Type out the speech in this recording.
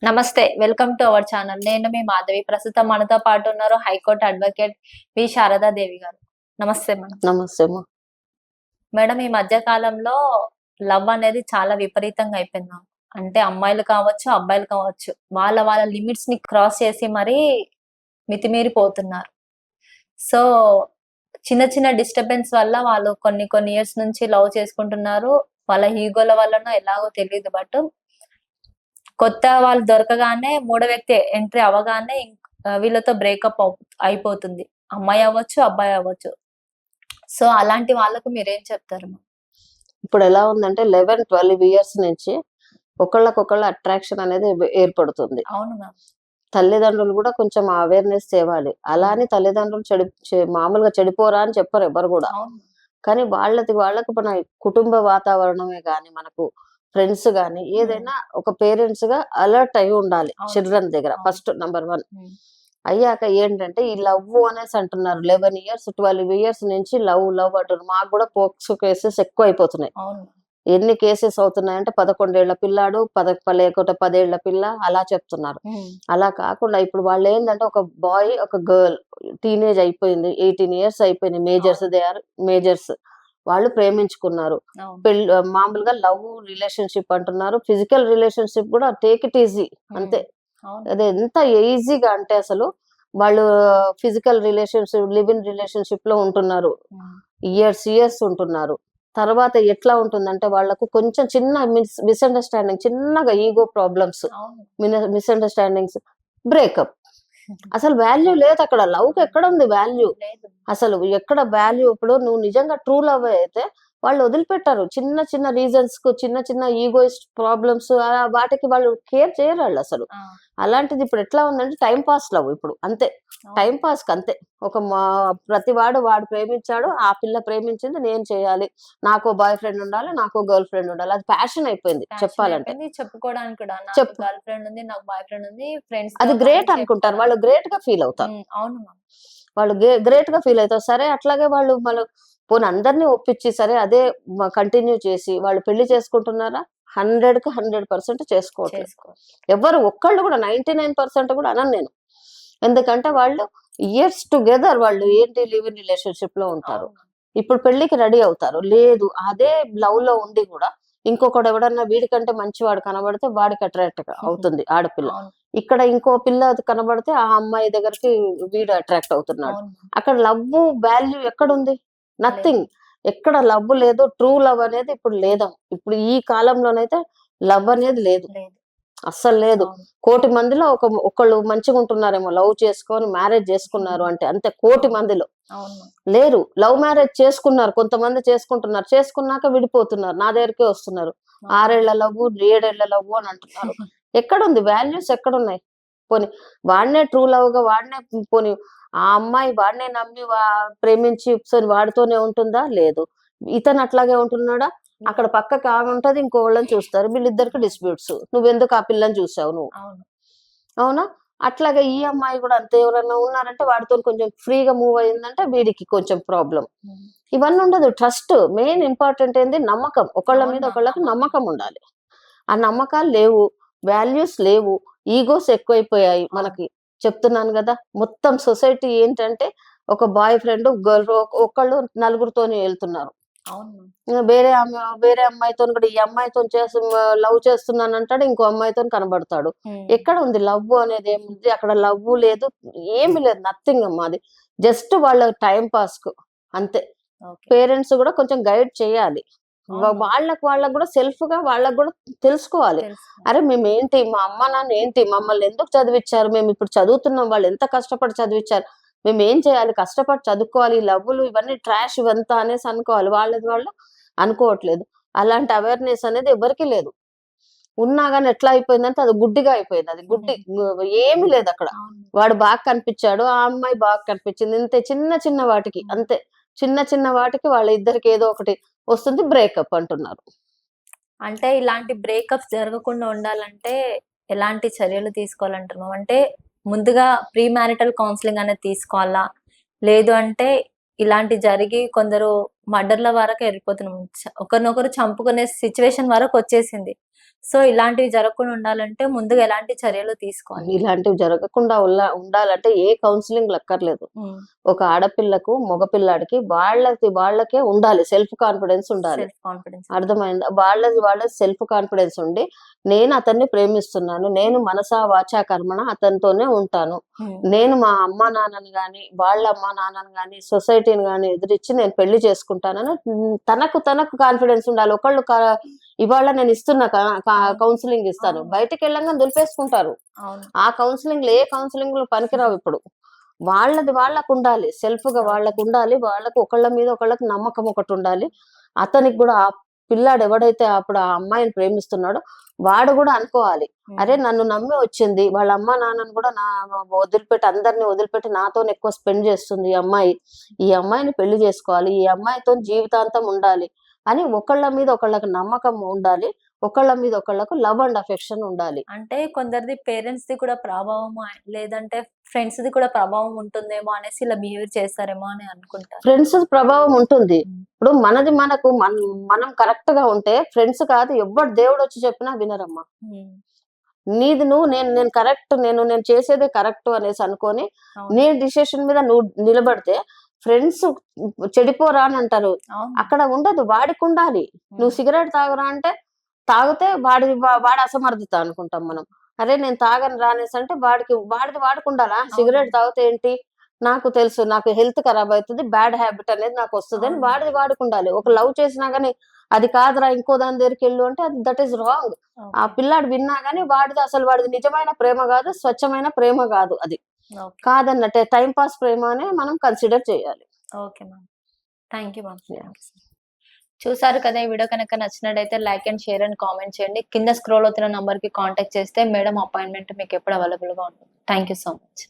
నమస్తే. Welcome to our channel. నేను మీ మాధవి. ప్రస్తుతం మనతో పాటు ఉన్నారు హైకోర్టు అడ్వకేట్ వి. శారదాదేవి గారు. నమస్తే మేడం. నమస్తే అమ్మా. మేడం, ఈ మధ్య కాలంలో లవ్ అనేది చాలా విపరీతంగా అయిపోయింది మ్యామ్. అంటే అమ్మాయిలు కావచ్చు, అబ్బాయిలు కావచ్చు. వాళ్ళ లిమిట్స్ ని క్రాస్ చేసి మరీ మితిమీరిపోతున్నారు. సో, చిన్న చిన్న డిస్టర్బెన్స్ వల్ల వాళ్ళు కొన్ని ఇయర్స్ నుంచి లవ్ చేసుకుంటున్నారు. వాళ్ళ ఈగోల వల్లనో ఎలాగో తెలీదు. బట్ కొత్త వాళ్ళు దొరకగానే మూడో వ్యక్తి ఎంట్రీ అవ్వగానే వీళ్ళతో బ్రేకప్ అయిపోతుంది. అమ్మాయి అవ్వచ్చు, అబ్బాయి అవ్వచ్చు. సో, అలాంటి వాళ్ళకు మీరేం చెప్తారు? ఇప్పుడు ఎలా ఉందంటే 11-12 ఇయర్స్ నుంచి ఒకళ్ళకొకళ్ళ అట్రాక్షన్ అనేది ఏర్పడుతుంది. అవును మ్యామ్. తల్లిదండ్రులు కూడా కొంచెం అవేర్నెస్ తేవాలి. అలా అని తల్లిదండ్రులు మామూలుగా చెడిపోరా అని చెప్పరు ఎవరు కూడా. కానీ వాళ్ళకు మన కుటుంబ వాతావరణమే గాని, మనకు ఫ్రెండ్స్ గాని ఏదైనా ఒక పేరెంట్స్ గా అలర్ట్ అయి ఉండాలి చిల్డ్రన్ దగ్గర. First number 1. అయ్యాక ఏంటంటే ఈ లవ్ అనేసి అంటున్నారు. 11 ఇయర్స్ 12 ఇయర్స్ నుంచి లవ్ అంటున్నారు. మాకు కూడా పోక్సో కేసెస్ ఎక్కువ అయిపోతున్నాయి. ఎన్ని కేసెస్ అవుతున్నాయంటే 11 ఏళ్ల పిల్లాడు, లేకపోతే 10 ఏళ్ల పిల్ల అలా చెప్తున్నారు. అలా కాకుండా ఇప్పుడు వాళ్ళు ఏంటంటే ఒక బాయ్ ఒక గర్ల్ టీనేజ్ అయిపోయింది, 18 ఇయర్స్ అయిపోయింది. మేజర్స్ వాళ్ళు ప్రేమించుకున్నారు. మామూలుగా లవ్ రిలేషన్షిప్ అంటున్నారు. ఫిజికల్ రిలేషన్షిప్ కూడా టేక్ ఇట్ ఈజీ అంతే. అది ఎంత ఈజీగా అంటే అసలు వాళ్ళు physical relationship, live in relationship లో ఉంటున్నారు. ఇయర్స్ ఉంటున్నారు. తర్వాత ఎట్లా ఉంటుందంటే వాళ్ళకు కొంచెం చిన్న మిస్అండర్స్టాండింగ్, చిన్నగా ఈగో ప్రాబ్లమ్స్, మిస్అండర్స్టాండింగ్స్, బ్రేకప్. అసలు వాల్యూ లేదు అక్కడ. లవ్ కి ఎక్కడ ఉంది వాల్యూ? అసలు ఎక్కడ వాల్యూ? ఇప్పుడు నువ్వు నిజంగా ట్రూ లవ్ అయితే వాళ్ళు వదిలిపెట్టారు. చిన్న చిన్న రీజన్స్ కు, చిన్న ఈగోయిస్ట్ ప్రాబ్లమ్స్, వాటికి వాళ్ళు కేర్ చేయరు వాళ్ళు అసలు. అలాంటిది ఇప్పుడు ఎట్లా ఉందంటే టైం పాస్ లవ్ ఇప్పుడు అంతే. టైం పాస్ కి అంతే. ప్రతి వాడు ప్రేమించాడు, ఆ పిల్ల ప్రేమించింది, నేను చేయాలి, నాకు బాయ్ ఫ్రెండ్ ఉండాలి, నాకు గర్ల్ ఫ్రెండ్ ఉండాలి. అది ప్యాషన్ అయిపోయింది చెప్పాలంటే. చెప్పుకోవడానికి కూడా గర్ల్ ఫ్రెండ్ ఉంది, నాకు బాయ్ ఫ్రెండ్ ఉంది, ఫ్రెండ్స్ అది గ్రేట్ అనుకుంటారు. వాళ్ళు గ్రేట్ గా ఫీల్ అవుతారు. అవును, వాళ్ళు గ్రేట్ గా ఫీల్ అవుతారు. సరే అట్లాగే వాళ్ళు పోనీ అందరినీ ఒప్పించి సరే అదే కంటిన్యూ చేసి వాళ్ళు పెళ్లి చేసుకుంటున్నారా? 100% చేసుకోవట్లేదు. ఎవరు ఒక్కళ్ళు కూడా 99% కూడా అనను నేను. ఎందుకంటే వాళ్ళు ఇయర్స్ టుగెదర్ వాళ్ళు ఏంటి లివ్ ఇన్ రిలేషన్షిప్ లో ఉంటారు. ఇప్పుడు పెళ్లికి రెడీ అవుతారు. లేదు అదే లవ్ లో ఉండి కూడా ఇంకొకడు ఎవడన్నా వీడికంటే మంచివాడు కనబడితే వాడికి అట్రాక్ట్ అవుతుంది ఆడపిల్ల. ఇక్కడ ఇంకో పిల్ల కనబడితే ఆ అమ్మాయి దగ్గరికి వీడు అట్రాక్ట్ అవుతున్నాడు. అక్కడ లవ్ వాల్యూ ఎక్కడుంది? నథింగ్. ఎక్కడ లవ్ లేదు. ట్రూ లవ్ అనేది ఇప్పుడు లేదా. ఇప్పుడు ఈ కాలంలోనైతే లవ్ అనేది లేదు, అస్సలు లేదు. 1,00,00,000 మందిలో ఒకళ్ళు మంచిగా ఉంటున్నారేమో, లవ్ చేసుకొని మ్యారేజ్ చేసుకున్నారు అంటే అంతే. 1,00,00,000 మందిలో లేరు. లవ్ మ్యారేజ్ చేసుకున్నారు, కొంతమంది చేసుకుంటున్నారు, చేసుకున్నాక విడిపోతున్నారు, నా దగ్గరికే వస్తున్నారు. 6 ఏళ్ల లవ్, 7 ఏళ్ల లవ్ అని అంటున్నారు. ఎక్కడుంది వాల్యూస్? ఎక్కడున్నాయి? పోనీ వాడినే ట్రూ లవ్ గా పోనీ ఆ అమ్మాయి వాడినే నమ్మి ప్రేమించి వాడితోనే ఉంటుందా? లేదు. ఇతను అట్లాగే ఉంటున్నాడా? అక్కడ పక్కకి ఆమె ఉంటది, ఇంకో వాళ్ళని చూస్తారు, వీళ్ళిద్దరికి డిస్ప్యూట్స్. నువ్వెందుకు ఆ పిల్లని చూసావు నువ్వు? అవునా? అట్లాగే ఈ అమ్మాయి కూడా అంతే. ఎవరైనా ఉన్నారంటే వాడితో కొంచెం ఫ్రీగా మూవ్ అయిందంటే వీడికి కొంచెం ప్రాబ్లం. ఇవన్నీ ఉండదు. ట్రస్ట్ మెయిన్ ఇంపార్టెంట్ ఏంది? నమ్మకం. ఒకళ్ళ మీద ఒకళ్ళకి నమ్మకం ఉండాలి. ఆ నమ్మకాలు లేవు, వాల్యూస్ లేవు, ఈగోస్ ఎక్కువైపోయాయి మనకి. చెప్తున్నాను కదా, మొత్తం సొసైటీ ఏంటంటే ఒక బాయ్ ఫ్రెండ్ గర్ల్ ఒకళ్ళు నలుగురితోని వెళ్తున్నారు. వేరే అమ్మాయితో కూడా ఈ అమ్మాయితో లవ్ చేస్తున్నాను అంటాడు, ఇంకో అమ్మాయితో కనబడతాడు. ఎక్కడ ఉంది లవ్ అనేది? ఏముంది అక్కడ? లవ్ లేదు, ఏమి లేదు, నథింగ్ అమ్మా. అది జస్ట్ వాళ్ళ టైం పాస్ కు అంతే. పేరెంట్స్ కూడా కొంచెం గైడ్ చేయాలి. వాళ్ళకు కూడా సెల్ఫ్ గా వాళ్ళకు కూడా తెలుసుకోవాలి. అరే మేమేంటి, మా అమ్మ నాన్న ఏంటి, మమ్మల్ని ఎందుకు చదివించారు, మేము ఇప్పుడు చదువుతున్నాం, వాళ్ళు ఎంత కష్టపడి చదివించారు, మేము ఏం చేయాలి, కష్టపడి చదువుకోవాలి, లవ్వులు ఇవన్నీ ట్రాష్ ఇవంతా అనేసి అనుకోవాలి. వాళ్ళు అనుకోవట్లేదు. అలాంటి అవేర్నెస్ అనేది ఎవరికి లేదు. ఉన్నా గానీ ఎట్లా అయిపోయిందంటే అది గుడ్డిగా అయిపోయింది. అది గుడ్డి, ఏమి లేదు అక్కడ. వాడు బాగా కనిపించాడు, ఆ అమ్మాయి బాగా కనిపించింది, ఇంతే. చిన్న వాటికి అంతే. చిన్న వాటికి వాళ్ళ ఇద్దరికి ఏదో ఒకటి వస్తుంది, బ్రేకప్ అంటున్నారు. అంటే ఇలాంటి బ్రేకప్స్ జరగకుండా ఉండాలంటే ఎలాంటి చర్యలు తీసుకోవాలంటున్నావు? అంటే ముందుగా ప్రీ మ్యారిటల్ కౌన్సిలింగ్ అనేది తీసుకోవాలా? లేదు అంటే ఇలాంటి జరిగి కొందరు మర్డర్ల వరకు వెళ్ళిపోతున్నాం, ఒకరినొకరు చంపుకునే సిచ్యువేషన్ వరకు వచ్చేసింది. సో ఇలాంటివి జరగకుండా ఉండాలంటే ముందుగా ఎలాంటి చర్యలు తీసుకోవాలి? ఇలాంటివి జరగకుండా ఉండాలంటే ఏ కౌన్సిలింగ్ అక్కర్లేదు. ఒక ఆడపిల్లకు మగపిల్లాడికి వాళ్ళకే ఉండాలి, సెల్ఫ్ కాన్ఫిడెన్స్ ఉండాలి. Self confidence. అర్థమైందా? వాళ్ళ సెల్ఫ్ కాన్ఫిడెన్స్ ఉండి నేను అతన్ని ప్రేమిస్తున్నాను, నేను మనసా వాచా కర్మణ అతనితోనే ఉంటాను, నేను మా అమ్మా నాన్నని గాని వాళ్ళ అమ్మా నాన్నని గాని సొసైటీని గాని ఎదిరించి నేను పెళ్లి చేసుకుంటానని తనకు కాన్ఫిడెన్స్ ఉండాలి. ఒకళ్ళు ఇవాళ నేను ఇస్తున్నా కౌన్సిలింగ్ ఇస్తాను, బయటికి వెళ్ళంగా దులిపేసుకుంటారు. ఆ కౌన్సిలింగ్ ఏ కౌన్సిలింగ్ పనికిరావు. ఇప్పుడు వాళ్ళకు ఉండాలి, సెల్ఫ్ గా వాళ్ళకు ఉండాలి. వాళ్ళకు ఒకళ్ళ మీద ఒకళ్ళకి నమ్మకం ఒకటి ఉండాలి. అతనికి కూడా ఆ పిల్లాడు ఎవడైతే అప్పుడు ఆ అమ్మాయిని ప్రేమిస్తున్నాడో వాడు కూడా అనుకోవాలి, అరే నన్ను నమ్మి వచ్చింది, వాళ్ళ అమ్మ నాన్నని కూడా అందరిని వదిలిపెట్టి నాతో ఎక్కువ స్పెండ్ చేస్తుంది ఈ అమ్మాయిని పెళ్లి చేసుకోవాలి, ఈ అమ్మాయితో జీవితాంతం ఉండాలి అని ఒకళ్ళ మీద ఒకళ్ళకి నమ్మకం ఉండాలి. ఒకళ్ళ మీద ఒకళ్ళకు లవ్ అండ్ అఫెక్షన్ ఉండాలి. అంటే కొందరిది పేరెంట్స్ ది కూడా ప్రభావం, లేదంటే ఫ్రెండ్స్ ది కూడా ప్రభావం ఉంటుందేమో అనేసి ఇలా బిహేవ్ చేస్తారేమో అని అనుకుంటారు. ఫ్రెండ్స్ ప్రభావం ఉంటుంది. ఇప్పుడు మనం కరెక్ట్ గా ఉంటే ఫ్రెండ్స్ కాదు ఎవ్వరు దేవుడు వచ్చి చెప్పినా వినరమ్మా. నీది నువ్వు నేను కరెక్ట్, నేను చేసేదే కరెక్ట్ అనేసి అనుకొని నీ డిసిషన్ మీద నువ్వు నిలబడితే ఫ్రెండ్స్ చెడిపోరా అని అంటారు. అక్కడ ఉండదు, వాడికి ఉండాలి. నువ్వు సిగరెట్ తాగురా అంటే తాగితే వాడి అసమర్థత అనుకుంటాం మనం. అరే నేను తాగని రానేసి అంటే వాడిది వాడుకుండాలా? సిగరెట్ తాగితే ఏంటి, నాకు తెలుసు నాకు హెల్త్ ఖరాబ్ అవుతుంది, బ్యాడ్ హ్యాబిట్ అనేది నాకు వస్తుంది అని వాడిది వాడుకుండాలి. ఒక లవ్ చేసినా గానీ అది కాదురా ఇంకో దాని దగ్గరికి వెళ్ళు అంటే అది దట్ ఈస్ రాంగ్. ఆ పిల్లాడు విన్నా గానీ వాడిది నిజమైన ప్రేమ కాదు, స్వచ్ఛమైన ప్రేమ కాదు, అది కాదన్నట్టే టైం పాస్ ప్రేమ అని మనం కన్సిడర్ చేయాలి. Okay ma'am, thank you ma'am. చూసారు కదా, ఈ వీడియో కనుక నచ్చినట్టయితే like and share and comment చేయండి. కింద స్క్రోల్ అవుతున్న నంబర్ కి కాంటాక్ట్ చేస్తే మేడం అపాయింట్మెంట్ మీకు ఎప్పుడు అవైలబుల్ గా ఉంటుంది. Thank you so much.